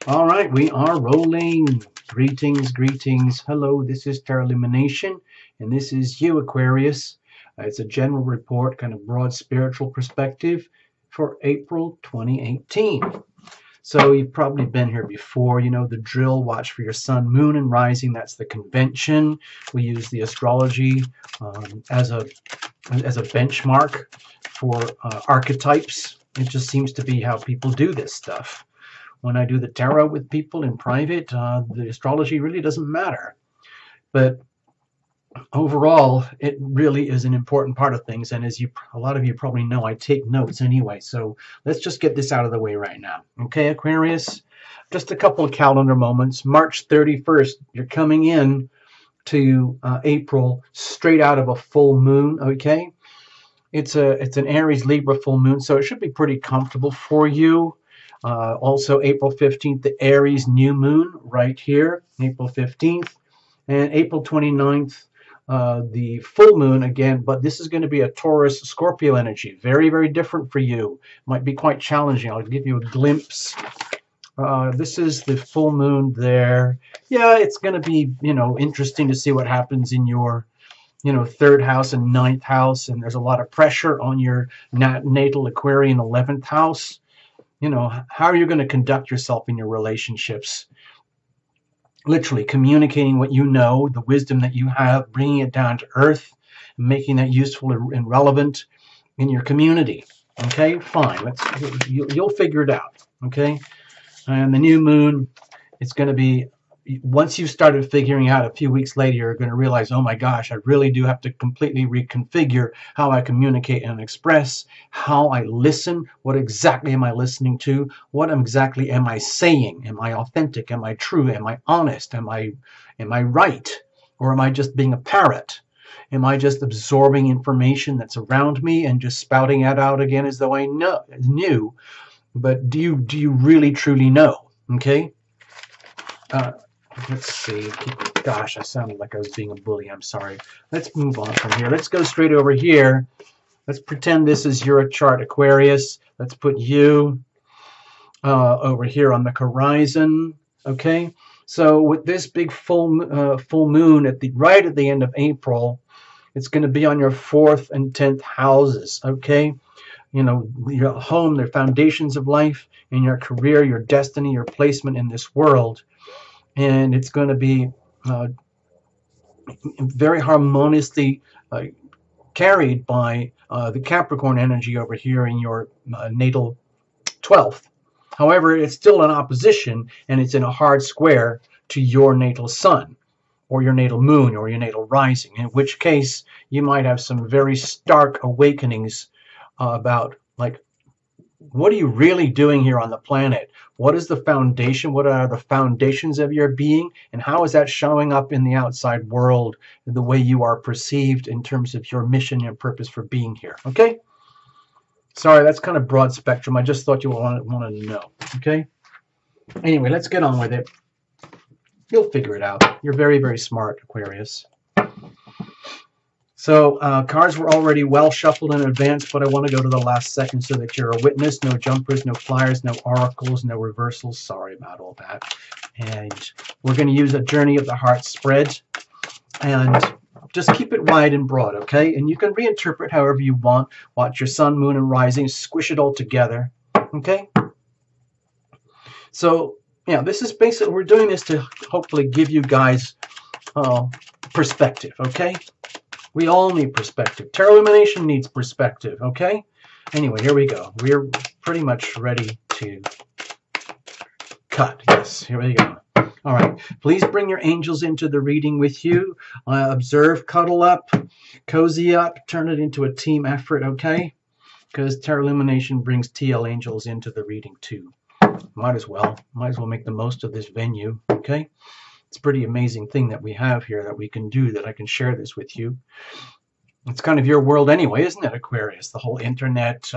All right, we are rolling. Greetings, greetings. Hello, this is Lumination, and this is you, Aquarius. It's a general report, kind of broad spiritual perspective for April 2018. So you've probably been here before. You know the drill. Watch for your sun, moon, and rising. That's the convention. We use the astrology as a benchmark for archetypes. It just seems to be how people do this stuff. When I do the tarot with people in private, the astrology really doesn't matter. But overall, it really is an important part of things. And as a lot of you probably know, I take notes anyway. So let's just get this out of the way right now. Okay, Aquarius? Just a couple of calendar moments. March 31st, you're coming in to April straight out of a full moon, okay? It's an Aries Libra full moon, so it should be pretty comfortable for you. Also, April 15th, the Aries new moon right here, April 15th. And April 29th, the full moon again, but this is going to be a Taurus Scorpio energy. Very, very different for you. Might be quite challenging. I'll give you a glimpse. This is the full moon there. Yeah, it's going to be, interesting to see what happens in your, third house and ninth house. And there's a lot of pressure on your natal Aquarian 11th house. How are you going to conduct yourself in your relationships? Literally communicating what you know, the wisdom that you have, bringing it down to earth, making that useful and relevant in your community. Okay, fine. You'll figure it out. Okay, and the new moon, it's going to be, once you've started figuring out, a few weeks later, you're going to realize, oh my gosh, I really do have to completely reconfigure how I communicate and express, how I listen, what exactly am I listening to, what exactly am I saying, am I authentic, am I true, am I honest, am I right, or am I just being a parrot? Am I just absorbing information that's around me and just spouting it out again as though I knew, but do you really truly know? Okay. Let's see. Gosh, I sounded like I was being a bully. I'm sorry. Let's move on from here. Let's go straight over here. Let's pretend this is your chart, Aquarius. Let's put you over here on the horizon. Okay. So with this big full moon right at the end of April, it's going to be on your 4th and 10th houses. Okay. Your home, the foundations of life, in your career, your destiny, your placement in this world. And it's going to be very harmoniously carried by the Capricorn energy over here in your natal 12th. However, it's still in opposition, and it's in a hard square to your natal sun, or your natal moon, or your natal rising, in which case you might have some very stark awakenings about, like, what are you really doing here on the planet? What is the foundation? What are the foundations of your being? And how is that showing up in the outside world, the way you are perceived in terms of your mission and purpose for being here? Okay? Sorry, that's kind of broad spectrum. I just thought you wanted to know. Okay? Anyway, let's get on with it. You'll figure it out. You're very, very smart, Aquarius. So cards were already well shuffled in advance, but I want to go to the last second so that you're a witness. No jumpers, no flyers, no oracles, no reversals. Sorry about all that. And we're going to use a Journey of the Heart spread. And just keep it wide and broad, okay? And you can reinterpret however you want. Watch your sun, moon, and rising. Squish it all together, okay? So, yeah, this is basically, we're doing this to hopefully give you guys perspective, okay? We all need perspective. Tarot Illumination needs perspective, okay? Anyway, here we go. We're pretty much ready to cut. Yes, here we go. All right. Please bring your angels into the reading with you. Observe, cuddle up, cozy up, turn it into a team effort, okay? Because Tarot Illumination brings TL angels into the reading too. Might as well make the most of this venue, okay? It's a pretty amazing thing that we have here that we can do, that I can share this with you. It's kind of your world anyway, isn't it, Aquarius? The whole internet,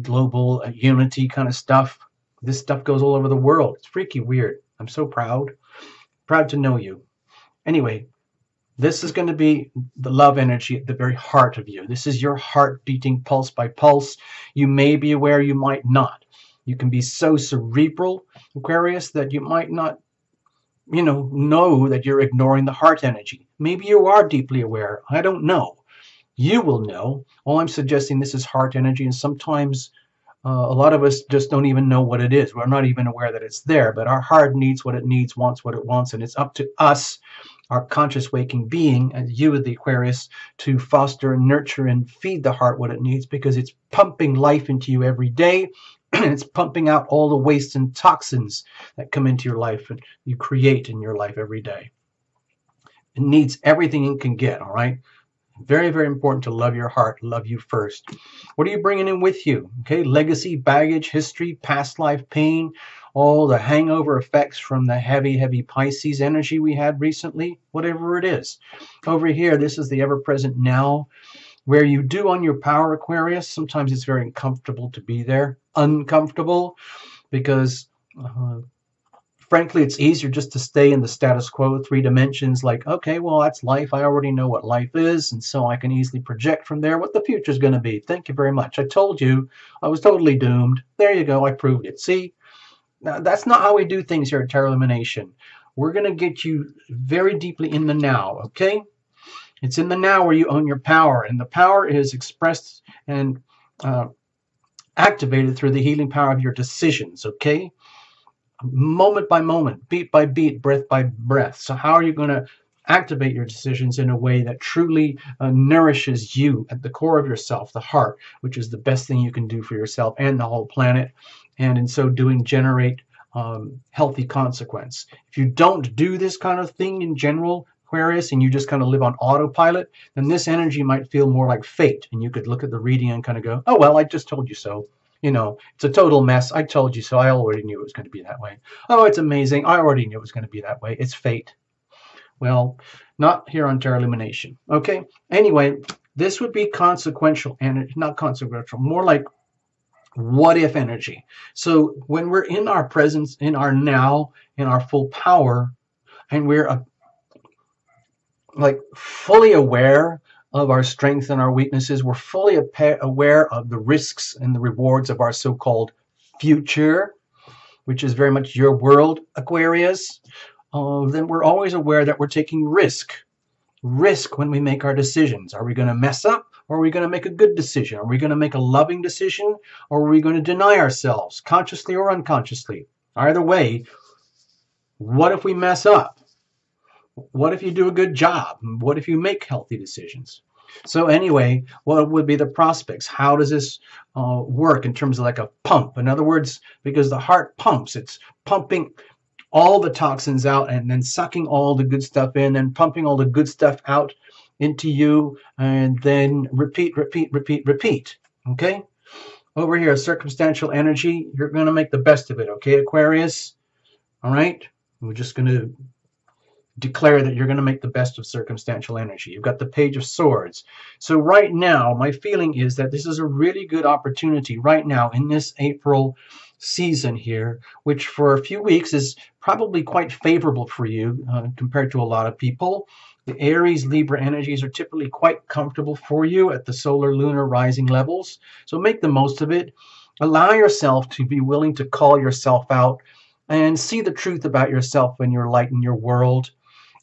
global unity kind of stuff. This stuff goes all over the world. It's freaky weird. I'm so proud. Proud to know you. Anyway, this is going to be the love energy at the very heart of you. This is your heart beating pulse by pulse. You may be aware, you might not. You can be so cerebral, Aquarius, that you might not, know that you're ignoring the heart energy. Maybe you are deeply aware. I don't know. You will know. All I'm suggesting, this is heart energy, and sometimes a lot of us just don't even know what it is. We're not even aware that it's there, but our heart needs what it needs, wants what it wants, and it's up to us, our conscious waking being, and you, the Aquarius, to foster and nurture and feed the heart what it needs, because it's pumping life into you every day, and it's pumping out all the waste and toxins that come into your life and you create in your life every day. It needs everything it can get, all right? Very, very important to love your heart, love you first. What are you bringing in with you? Okay, legacy, baggage, history, past life pain, all the hangover effects from the heavy, heavy Pisces energy we had recently, whatever it is. Over here, this is the ever-present now, where you do on your power, Aquarius. Sometimes it's very uncomfortable to be there, uncomfortable, because frankly, it's easier just to stay in the status quo, 3 dimensions, like, okay, well, that's life. I already know what life is, and so I can easily project from there what the future is going to be. Thank you very much. I told you I was totally doomed. There you go. I proved it. See? Now, that's not how we do things here at Tarot Illumination. We're going to get you very deeply in the now, okay? It's in the now where you own your power, and the power is expressed and activated through the healing power of your decisions, okay? Moment by moment, beat by beat, breath by breath. So how are you going to activate your decisions in a way that truly nourishes you at the core of yourself, the heart, which is the best thing you can do for yourself and the whole planet, and in so doing generate healthy consequence. If you don't do this kind of thing in general, Aquarius, and you just kind of live on autopilot, then this energy might feel more like fate, and you could look at the reading and kind of go, oh, well, I just told you so. It's a total mess. I told you so. I already knew it was going to be that way. Oh, it's amazing. I already knew it was going to be that way. It's fate. Well, not here on Tarot Illumination. Okay. Anyway, this would be consequential energy, not consequential, more like what if energy. So when we're in our presence, in our now, in our full power, and we're like fully aware of our strengths and our weaknesses, we're fully aware of the risks and the rewards of our so-called future, which is very much your world, Aquarius, then we're always aware that we're taking risk when we make our decisions. Are we going to mess up, or are we going to make a good decision? Are we going to make a loving decision, or are we going to deny ourselves, consciously or unconsciously? Either way, what if we mess up? What if you do a good job? What if you make healthy decisions? So anyway, what would be the prospects? How does this work in terms of like a pump? In other words, because the heart pumps, it's pumping all the toxins out and then sucking all the good stuff in and pumping all the good stuff out into you, and then repeat, repeat, repeat, repeat. Okay? Over here, circumstantial energy, you're going to make the best of it. Okay, Aquarius? All right? We're just going to declare that you're going to make the best of circumstantial energy. You've got the Page of Swords. So right now, my feeling is that this is a really good opportunity right now in this April season here, which for a few weeks is probably quite favorable for you compared to a lot of people. The Aries, Libra energies are typically quite comfortable for you at the solar, lunar, rising levels. So make the most of it. Allow yourself to be willing to call yourself out and see the truth about yourself and your light in your world.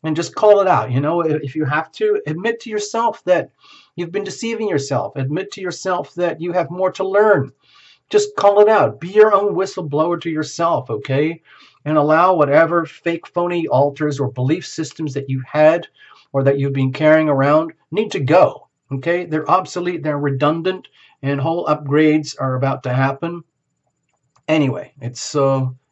And just call it out. If you have to, admit to yourself that you've been deceiving yourself. Admit to yourself that you have more to learn. Just call it out. Be your own whistleblower to yourself, okay? And allow whatever fake, phony altars or belief systems that you had or that you've been carrying around need to go, okay? They're obsolete, they're redundant, and whole upgrades are about to happen. Anyway, it's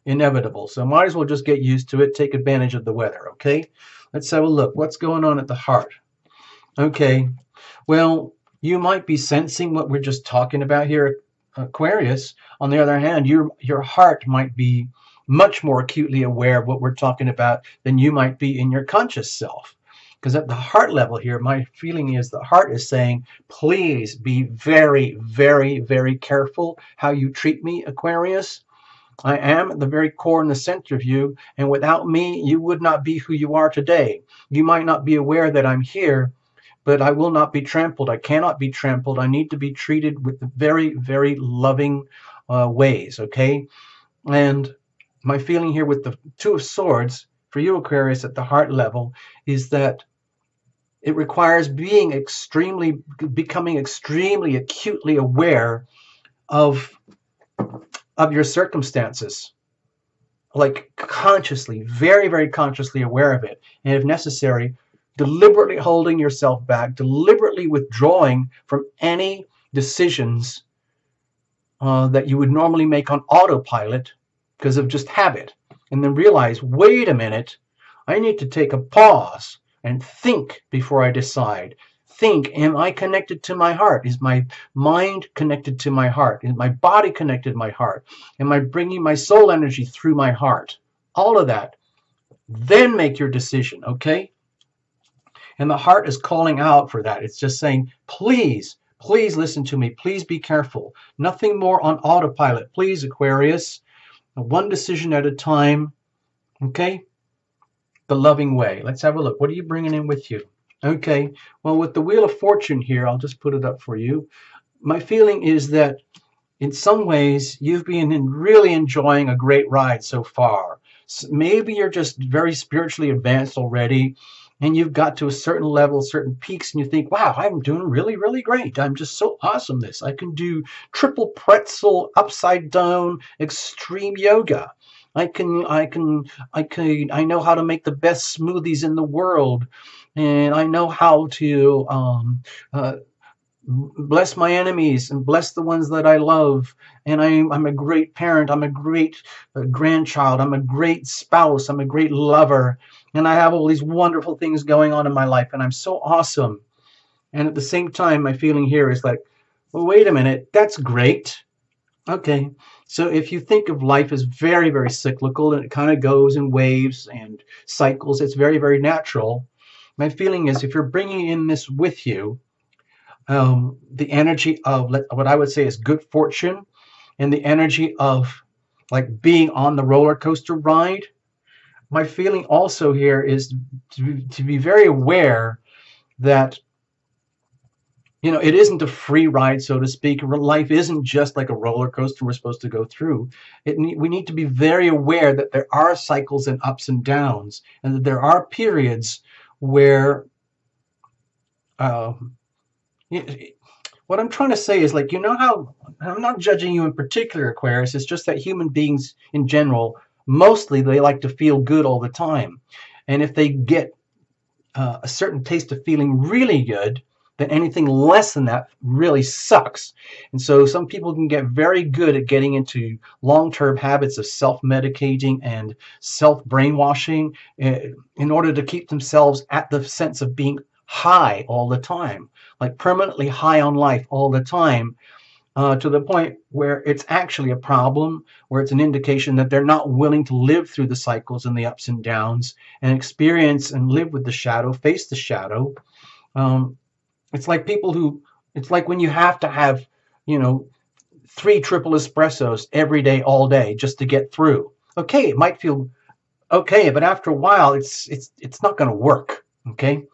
inevitable, so might as well just get used to it, take advantage of the weather, okay? Let's have a look. What's going on at the heart? Okay, well, you might be sensing what we're just talking about here, Aquarius. On the other hand, your heart might be much more acutely aware of what we're talking about than you might be in your conscious self. Because at the heart level here, my feeling is the heart is saying, please be very, very, very careful how you treat me, Aquarius. I am at the very core and the center of you, and without me, you would not be who you are today. You might not be aware that I'm here, but I will not be trampled. I cannot be trampled. I need to be treated with very, very loving ways, okay? And my feeling here with the Two of Swords for you, Aquarius, at the heart level is that it requires becoming extremely acutely aware of your circumstances, like consciously, very, very consciously aware of it. And if necessary, deliberately holding yourself back, deliberately withdrawing from any decisions that you would normally make on autopilot because of just habit. And then realize, wait a minute, I need to take a pause and think before I decide. Think, am I connected to my heart? Is my mind connected to my heart? Is my body connected to my heart? Am I bringing my soul energy through my heart? All of that. Then make your decision, okay? And the heart is calling out for that. It's just saying, please, please listen to me. Please be careful. Nothing more on autopilot. Please, Aquarius. One decision at a time, okay? The loving way. Let's have a look. What are you bringing in with you? Okay, well, with the Wheel of Fortune here, I'll just put it up for you. My feeling is that in some ways, you've been really enjoying a great ride so far. So maybe you're just very spiritually advanced already, and you've got to a certain level, certain peaks, and you think, wow, I'm doing really, really great. I'm just so awesome this. I can do triple pretzel, upside down, extreme yoga. I know how to make the best smoothies in the world, and I know how to bless my enemies and bless the ones that I love. And I'm a great parent. I'm a great grandchild. I'm a great spouse. I'm a great lover. And I have all these wonderful things going on in my life, and I'm so awesome. And at the same time, my feeling here is like, well, wait a minute, that's great. Okay, so if you think of life as very, very cyclical, and it kind of goes in waves and cycles, it's very, very natural. My feeling is if you're bringing in this with you, the energy of what I would say is good fortune, and the energy of like being on the roller coaster ride, my feeling also here is to be very aware that, you know, it isn't a free ride, so to speak. Life isn't just like a roller coaster we're supposed to go through. We need to be very aware that there are cycles and ups and downs, and that there are periods where what I'm trying to say is, like, you know how I'm not judging you in particular, Aquarius. It's just that human beings in general, mostly they like to feel good all the time. And if they get a certain taste of feeling really good, then anything less than that really sucks. And so some people can get very good at getting into long-term habits of self-medicating and self-brainwashing in order to keep themselves at the sense of being high all the time, like permanently high on life all the time, to the point where it's actually a problem, where it's an indication that they're not willing to live through the cycles and the ups and downs and experience and live with the shadow, face the shadow. It's like it's like when you have to have, you know, 3 triple espressos every day, all day, just to get through. Okay, it might feel okay, but after a while, it's not going to work. Okay,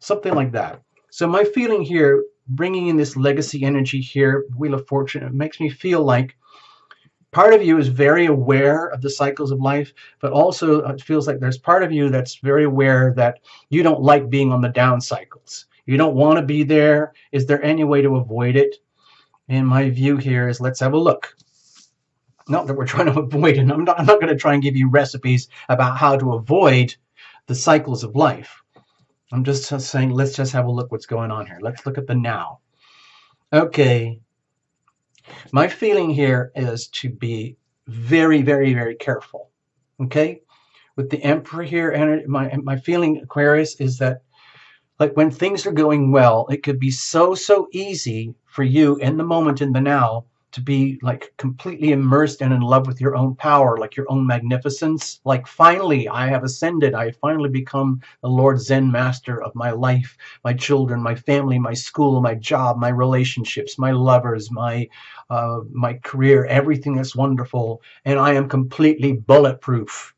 something like that. So my feeling here, bringing in this legacy energy here, Wheel of Fortune, it makes me feel like part of you is very aware of the cycles of life, but also it feels like there's part of you that's very aware that you don't like being on the down cycles. You don't want to be there. Is there any way to avoid it? And my view here is, let's have a look. Not that we're trying to avoid it. I'm not going to try and give you recipes about how to avoid the cycles of life. I'm just saying, let's just have a look what's going on here. Let's look at the now. Okay. My feeling here is to be very, very, very careful. Okay? With the Emperor here, and my feeling, Aquarius, is that, like, when things are going well, it could be so easy for you in the moment, in the now, to be like completely immersed and in love with your own power, like your own magnificence. Like, finally, I have ascended. I have finally become the Lord Zen master of my life, my children, my family, my school, my job, my relationships, my lovers, my career, everything that's wonderful. And I am completely bulletproof.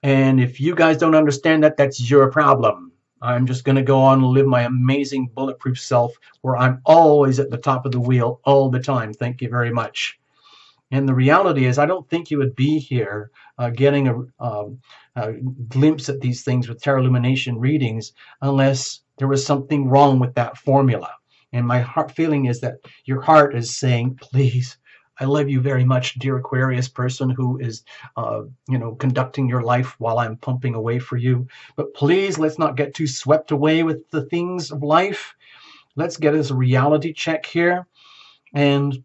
And if you guys don't understand that, that's your problem. I'm just going to go on and live my amazing bulletproof self where I'm always at the top of the wheel all the time. Thank you very much. And the reality is, I don't think you would be here getting a glimpse at these things with tarot illumination readings unless there was something wrong with that formula. And my heart feeling is that your heart is saying, please, I love you very much, dear Aquarius person who is, conducting your life while I'm pumping away for you. But please, let's not get too swept away with the things of life. Let's get us a reality check here and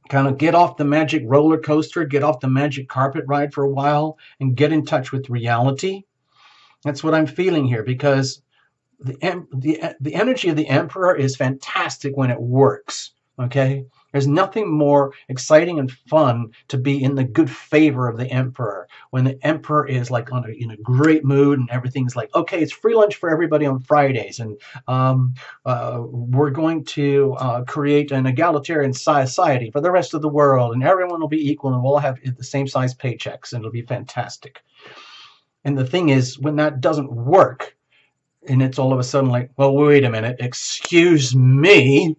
kind of get off the magic roller coaster, get off the magic carpet ride for a while, and get in touch with reality. That's what I'm feeling here, because the energy of the Emperor is fantastic when it works. Okay, there's nothing more exciting and fun to be in the good favor of the Emperor when the Emperor is like in a great mood and everything's like, okay, it's free lunch for everybody on Fridays, and we're going to create an egalitarian society for the rest of the world, and everyone will be equal, and we'll all have the same size paychecks, and it'll be fantastic. And the thing is, when that doesn't work, and it's all of a sudden like, well, wait a minute, excuse me,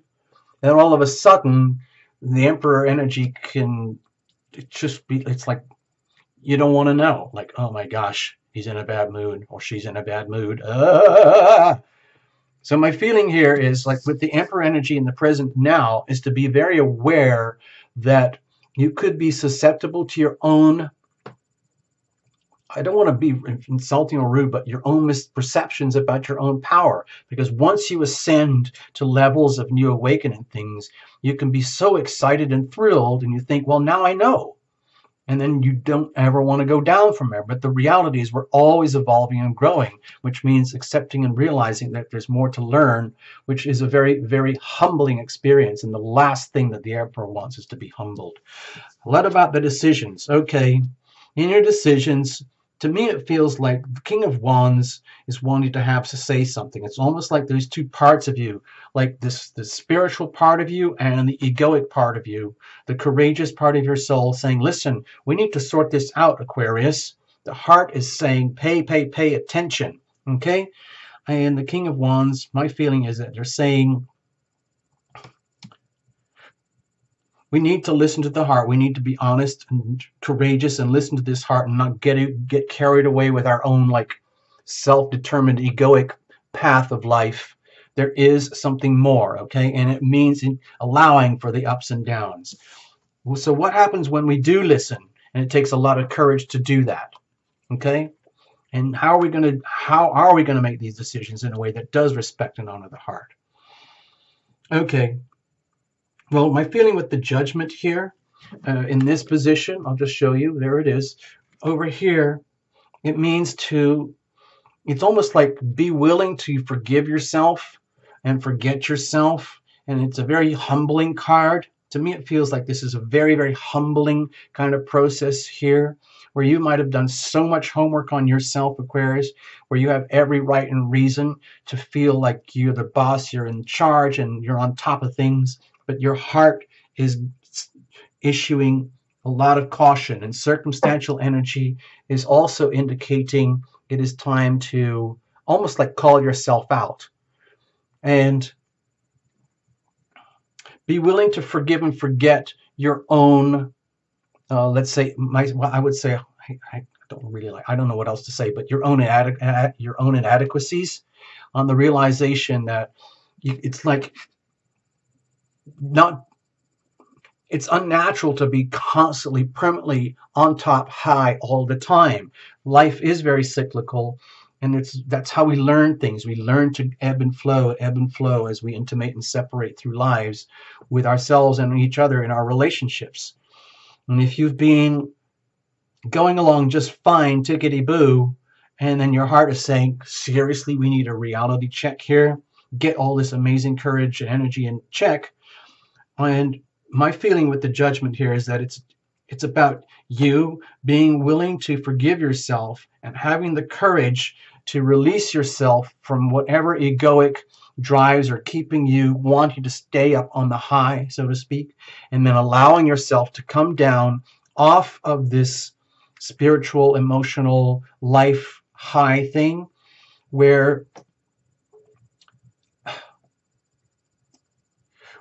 then all of a sudden the Emperor energy can just be, it's like you don't want to know, like, oh my gosh, he's in a bad mood or she's in a bad mood. So my feeling here is like with the Emperor energy in the present now is to be very aware that you could be susceptible to your own, I don't want to be insulting or rude, but your own misperceptions about your own power. Because once you ascend to levels of new awakening things, you can be so excited and thrilled, and you think, well, now I know. And then you don't ever want to go down from there. But the reality is we're always evolving and growing, which means accepting and realizing that there's more to learn, which is a very, very humbling experience. And the last thing that the Emperor wants is to be humbled. What about the decisions? Okay, in your decisions, to me, it feels like the King of Wands is wanting to have to say something. It's almost like there's two parts of you, like the spiritual part of you and the egoic part of you, the courageous part of your soul saying, listen, we need to sort this out, Aquarius. The heart is saying, pay attention, okay? And the King of Wands, my feeling is that they're saying, we need to listen to the heart. We need to be honest and courageous and listen to this heart and not get carried away with our own like self-determined egoic path of life. There is something more, okay? And it means allowing for the ups and downs. So what happens when we do listen? And it takes a lot of courage to do that, okay? And how are we going to make these decisions in a way that does respect and honor the heart? Okay. Well, my feeling with the Judgment here, in this position, I'll just show you, there it is. Over here, it means it's almost like be willing to forgive yourself and forget yourself. And it's a very humbling card. To me, it feels like this is a very, very humbling kind of process here, where you might have done so much homework on yourself, Aquarius, where you have every right and reason to feel like you're the boss, you're in charge, and you're on top of things. But your heart is issuing a lot of caution, and circumstantial energy is also indicating it is time to almost like call yourself out and be willing to forgive and forget your own, let's say, I would say, I don't know what else to say, but your own inadequacies, on the realization that it's like, it's unnatural to be constantly, permanently on top, high all the time. Life is very cyclical, and that's how we learn things. We learn to ebb and flow as we intimate and separate through lives with ourselves and each other in our relationships. And if you've been going along just fine, tickety-boo, and then your heart is saying, seriously, we need a reality check here, get all this amazing courage and energy in check. And my feeling with the Judgment here is that it's about you being willing to forgive yourself and having the courage to release yourself from whatever egoic drives are keeping you wanting to stay up on the high, so to speak, and then allowing yourself to come down off of this spiritual, emotional life high thing where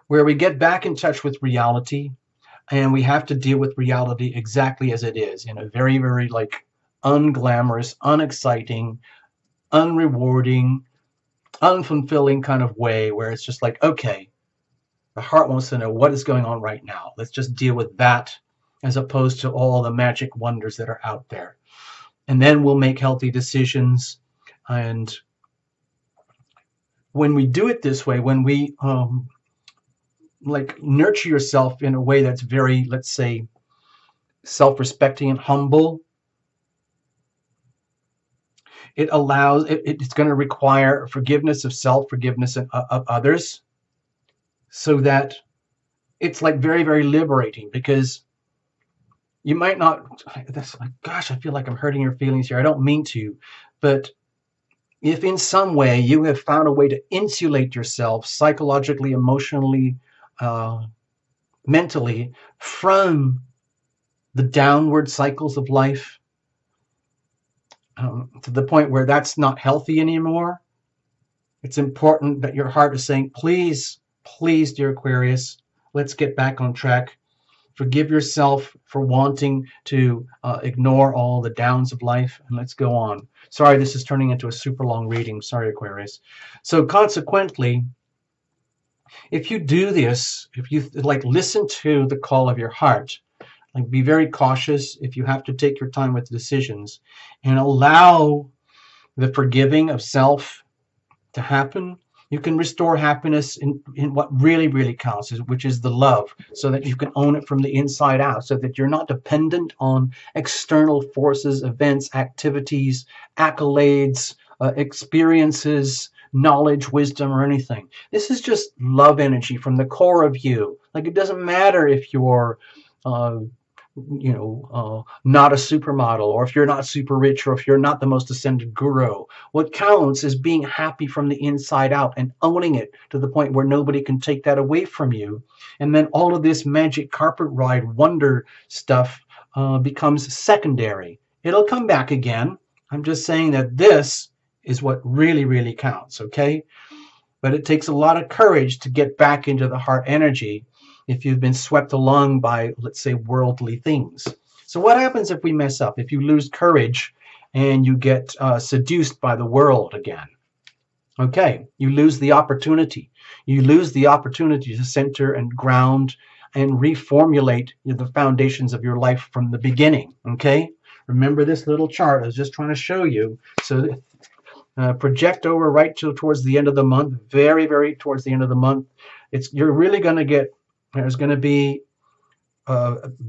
we get back in touch with reality, and we have to deal with reality exactly as it is, in a very, very like unglamorous, unexciting, unrewarding, unfulfilling kind of way, where it's just like, okay, the heart wants to know what is going on right now. Let's just deal with that, as opposed to all the magic wonders that are out there. And then we'll make healthy decisions. And when we do it this way, when we like nurture yourself in a way that's very, let's say, self-respecting and humble, it's going to require forgiveness of self, forgiveness of others, so that it's like very, very liberating. Because you might not, that's like, gosh, I feel like I'm hurting your feelings here. I don't mean to, but if in some way you have found a way to insulate yourself psychologically, emotionally, mentally, from the downward cycles of life, to the point where that's not healthy anymore, it's important that your heart is saying, please, please, dear Aquarius, let's get back on track. Forgive yourself for wanting to ignore all the downs of life, and let's go on. Sorry, this is turning into a super long reading. Sorry, Aquarius. So consequently, if you do this, if you like listen to the call of your heart, like be very cautious if you have to take your time with decisions, and allow the forgiving of self to happen, you can restore happiness in what really, really counts, which is the love, so that you can own it from the inside out, so that you're not dependent on external forces, events, activities, accolades, experiences, knowledge, wisdom, or anything. This is just love energy from the core of you. Like, it doesn't matter if you're not a supermodel, or if you're not super rich, or if you're not the most ascended guru. What counts is being happy from the inside out and owning it to the point where nobody can take that away from you. And then all of this magic carpet ride wonder stuff becomes secondary. It'll come back again. I'm just saying that this is what really, really counts, okay? But it takes a lot of courage to get back into the heart energy if you've been swept along by, let's say, worldly things. So what happens if we mess up? If you lose courage and you get seduced by the world again? Okay, you lose the opportunity. You lose the opportunity to center and ground and reformulate the foundations of your life from the beginning, okay? Remember this little chart I was just trying to show you. So project over right towards the end of the month, very, very towards the end of the month. You're really going to get, there's going to be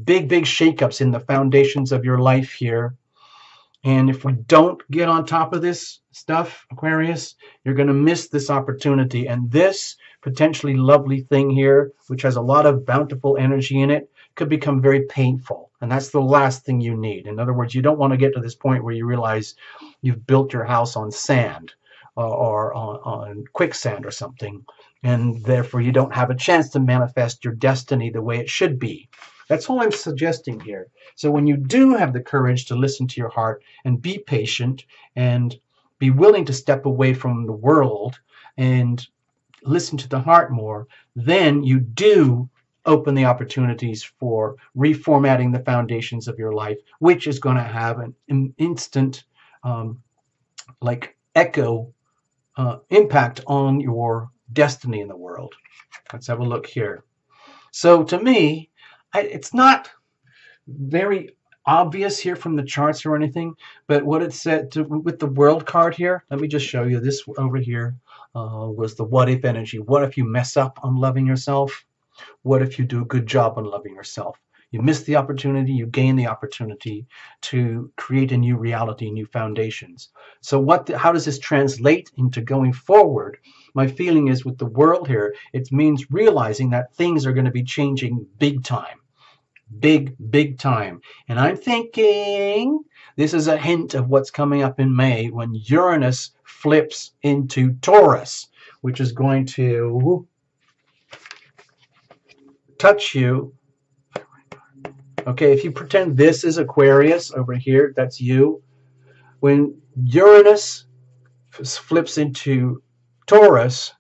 big, big shakeups in the foundations of your life here. And if we don't get on top of this stuff, Aquarius, you're going to miss this opportunity. And this potentially lovely thing here, which has a lot of bountiful energy in it, could become very painful. And that's the last thing you need. In other words, you don't want to get to this point where you realize you've built your house on sand or on quicksand or something, and therefore you don't have a chance to manifest your destiny the way it should be. That's all I'm suggesting here. So when you do have the courage to listen to your heart and be patient and be willing to step away from the world and listen to the heart more, then you do open the opportunities for reformatting the foundations of your life, which is going to have an instant impact on your destiny in the world. Let's have a look here. So to me, it's not very obvious here from the charts or anything, but what it said with the world card here, let me just show you this over here, was the what if energy. What if you mess up on loving yourself? What if you do a good job on loving yourself? You miss the opportunity, you gain the opportunity to create a new reality, new foundations. So how does this translate into going forward? My feeling is with the world here, it means realizing that things are going to be changing big time. Big, big time. And I'm thinking this is a hint of what's coming up in May when Uranus flips into Taurus, which is going to touch you. Okay, if you pretend this is Aquarius over here, that's you. When Uranus flips into Taurus,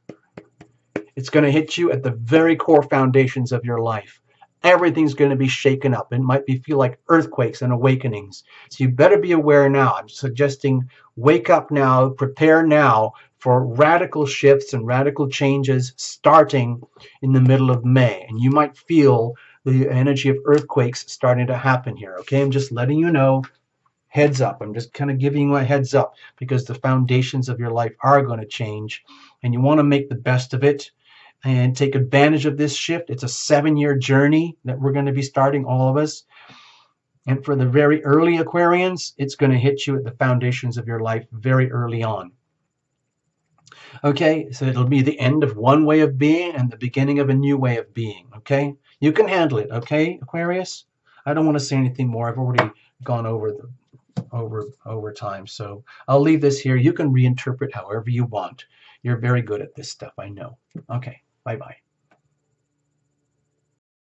it's going to hit you at the very core foundations of your life. Everything's going to be shaken up. It might feel like earthquakes and awakenings. So you better be aware now. I'm suggesting wake up now, prepare now for radical shifts and radical changes starting in the middle of May. And you might feel the energy of earthquakes starting to happen here. Okay, I'm just letting you know. Heads up. I'm just kind of giving you a heads up because the foundations of your life are going to change and you want to make the best of it and take advantage of this shift. It's a 7-year journey that we're going to be starting, all of us. And for the very early Aquarians, it's going to hit you at the foundations of your life very early on. Okay, so it'll be the end of one way of being and the beginning of a new way of being. Okay, you can handle it. Okay, Aquarius? I don't want to say anything more. I've already gone over time, so I'll leave this here. You can reinterpret however you want. You're very good at this stuff, I know. Okay, bye-bye.